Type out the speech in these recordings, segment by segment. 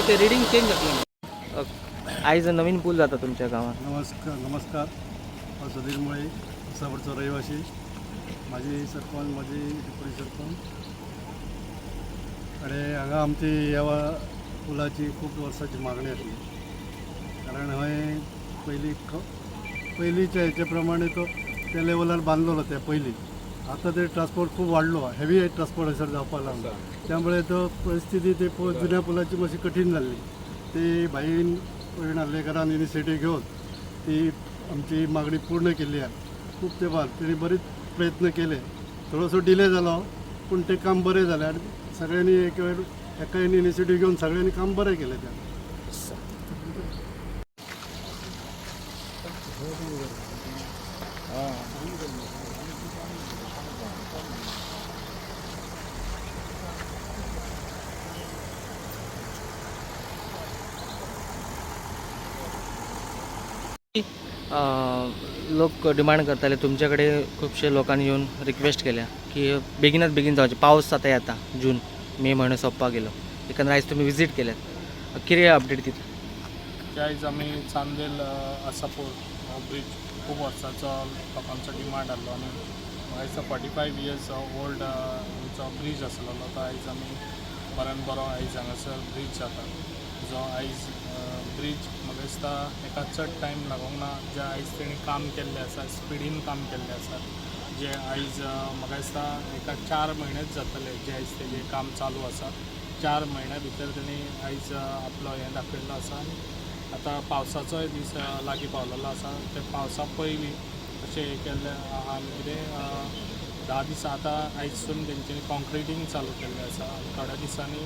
ते reading change होती. Eyes नवीन पूल जाता तुमच्या गावात. नमस्कार. सुधीर मुळे सावरचो रहिवासी, माझी सरपंच, माझी डिप्युटी सरपंच. आणि हांगा आमची ह्या पुलाची खूप वर्साची मागणी आसली. कारण हय पयलींच्या हेचे प्रमाणे तो त्या लेवलार बांदलेलो त्या पयलीं. आता ते ट्रान्सपोर्ट खूप वाढलो, हेवी ट्रान्सपोर्ट हयसर जावपाक लागलो. त्यामुळे तो परिस्थिती ते जुन्या पुलाची मातशी कठीण जाल्ली. ती भाईन प्रवीण आर्लेकरान इनिशिएटीव घेवन ती आमची मागणी पूर्ण केल्ली आहे. खूप तेंपार तेणी बरेच प्रयत्न केले. थोडोसो डिले जालो, पूण तें काम बरें जालें आनी सगळ्यांनी एका इनिशिएटीव घेवन सगळ्यांनी काम बरें केलें तें. लोक डिमांड करताले, तुमच्याकडे खूपशे लोकांनी येऊन रिक्वेस्ट केल्या की बेगीनात बेगीन जावचे. पावस आता येता, जून मे म्हयनो सोंपपाक गेलो. एकंदर आयज तुम्ही विजीट केल्यात, कितें अपडेट दिता? आयज आमी चांदेल आसापूर ब्रिज खूब वर्सांचो लोकांचो डिमांड आसलो आनी आयज 45 इयर्स ओल्ड आमचो ब्रिज आसलो तो आयज आमी बऱ्यान बरो आयज हांगासर ब्रिज जाता. जो आयज ब्रिज म्हाका दिसता एका चड टायम लागूंक ना. जे आयज तेणी काम केल्लें आसा, स्पिडीन काम केल्लें आसा, जे आयज म्हाका दिसता एका 4 म्हयनेच जातले जे आयज तेजें काम चालू आसा. 4 म्हयन्या भितर तेणी आयज आपलो हें दाखयल्लो आसा. आतां पावसाचोय दीस लागीं पावलेलो आसा. ते पावसा पयलीं अशें हें केल्लें आहा कितें 10 दीस आतां आयजसून तेंच्यांनी कॉन्क्रिटींग चालू केल्लें आसा. थोड्या दिसांनी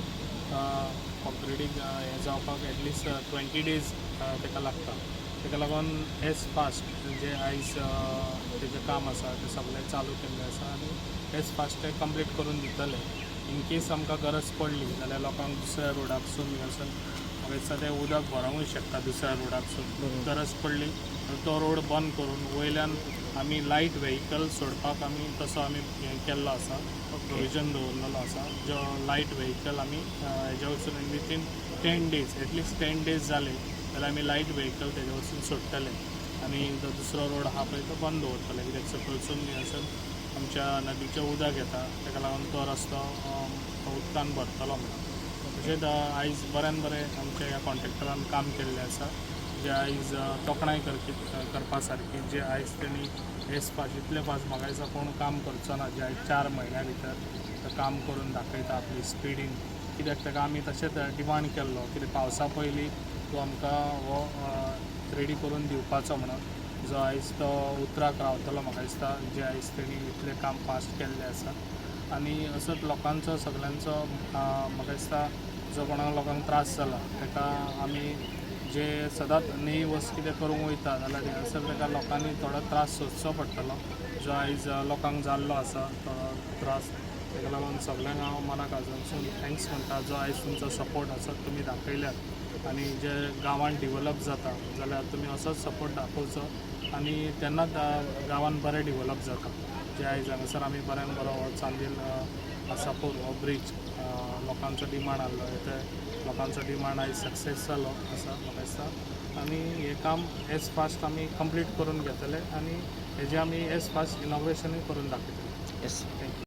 कॉन्क्रिटींग हें जावपाक एटलिस्ट 20 days ताका लागता. ताका लागून एज फास्ट जे आयज तेजें काम आसा तें सगळें चालू केल्लें आसा आनी एज फास्ट तें कंप्लीट करून दितले. इन केस आमकां गरज पडली जाल्यार लोकांक दुसऱ्या रोडाकसून वचून म्हाका दिसता तें उदक भरोंकूय शकता दुसऱ्या रोडाकसून. गरज पडली तर तो रोड बंद करून वयल्यान आमी लायट व्हेहिकल सोडपाक आमी तसो आमी हें केल्लो आसा, प्रोविजन दवरलेलो आसा. जो लायट व्हेहिकल आमी हेजे वचून विथीन 10 days एटलिस्ट 10 days जाले जाल्यार आमी लायट व्हेहिकल तेजे वचून सोडटले आनी जो दुसरो रोड आहा पळय तो बंद दवरतले. कित्याक सकयलसून वचून आमच्या नदीचें उदक येता ताका लागून तो रस्तो उदकान भरतलो म्हणून. तशेंच आयज बऱ्यान बरें आमच्या ह्या कॉन्ट्रॅक्टरान काम केल्लें आसा जे आयज तोखणाय करपा सारकी. जे आयज तेणी एज फास्ट इतले फास्ट म्हाका दिसता कोण काम करचो ना जे आयज 4 म्हयन्या भितर तें काम करून दाखयता आपली स्पिडीन. कित्याक ताका आमी तशेंच डिमांड केल्लो कितें पावसा पयलीं तूं आमकां हो रेडी करून दिवपाचो म्हणून. जो आयज तो उतराक रावतलो म्हाका दिसता जे आयज तेणी इतलें काम फास्ट केल्लें आसा. आनी असोच लोकांचो सगळ्यांचो म्हाका दिसता जो कोणाक लोकांक त्रास जाला ताका आमी जे सदांच न्ही वस्त कितें करूंक वयता जाल्यार हांगासर ताका लोकांनी थोडो त्रास सोंसचो पडटलो जो आयज लोकांक जाल्लो आसा तो त्रास. ताका लागून सगळ्यांक हांव मनाक आजूनसून थँक्स म्हणटा जो आयज तुमचो सपोर्ट आसा तुमी दाखयल्यात आनी जे गांवांत डिवेलप जाता जाल्यार तुमी असोच सपोर्ट दाखोवचो आनी तेन्नाच गांवांत बरें डिवेलप जाता. जे आयज हांगासर आमी बऱ्यान बरो हो चांदेल आसापूर हो ब्रीज लोकांचो डिमांड आहलो ते लोकांचो डिमांड आयज सक्सेस जालो आसा म्हाका दिसता आनी हें काम एज फास्ट आमी कंप्लीट करून घेतले आनी हेजें आमी एज फास्ट इनॉग्रेशनूय करून दाखयतले. येस. थँक्यू.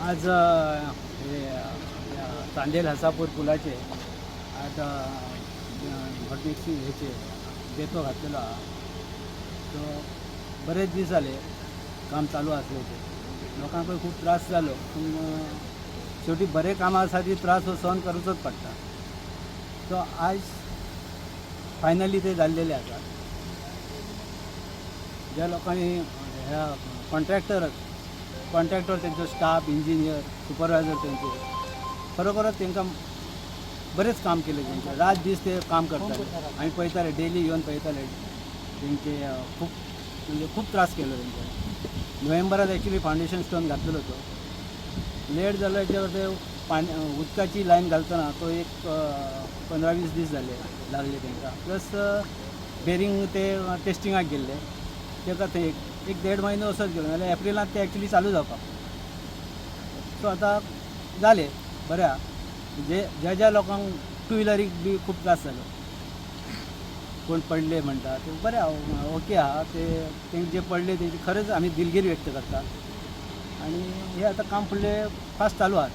आज हे चांदेल हसापूर पुलाचे आज हॉटमिक्सी ह्याचे बेतो घातलेलो हा तो बरेच दीस जाले काम चालू असले ते लोकांक खूप त्रास जालो पूण शेवटी बरे कामासाठी त्रास हो सहन करूचोच पडटा. तो आज फायनली ते जाल्लेले आसा. ज्या लोकांनी ह्या कॉन्ट्रॅक्टर तेंचो स्टाफ इंजिनियर सुपरवायझर तेंचे खरोखरच तांकां बरेच काम केले. तेंचे रात दीस ते काम करताले आमी पळयताले डेली येवन पळयताले तेंचे खूप त्रास केलो तेंचे. नोव्हेंबरात एक्चुली फावंडेशन स्टोन घातलेलो तो लेट जालो हेच्यावर ते उदकाची लायन घालतना तो एक 15-20 दीस लागले तांकां. प्लस बेरिंग ते टेस्टिंगाक गेल्ले ताका ते एक 1.5 म्हयनो असोच गेलो नाल्यार एप्रिलांत ते एक्चुली चालू जावपाक. सो आतां जाले बऱ्या ज्या लोकांक टू व्हिलरीक बी खूब त्रास जालो कोण पडले म्हणटा ते बरें ओके आहा ते जे पडले तेंची खरेंच आमी दिलगीरी व्यक्त करता आनी हे आतां काम फुडलें फास्ट चालू आहा.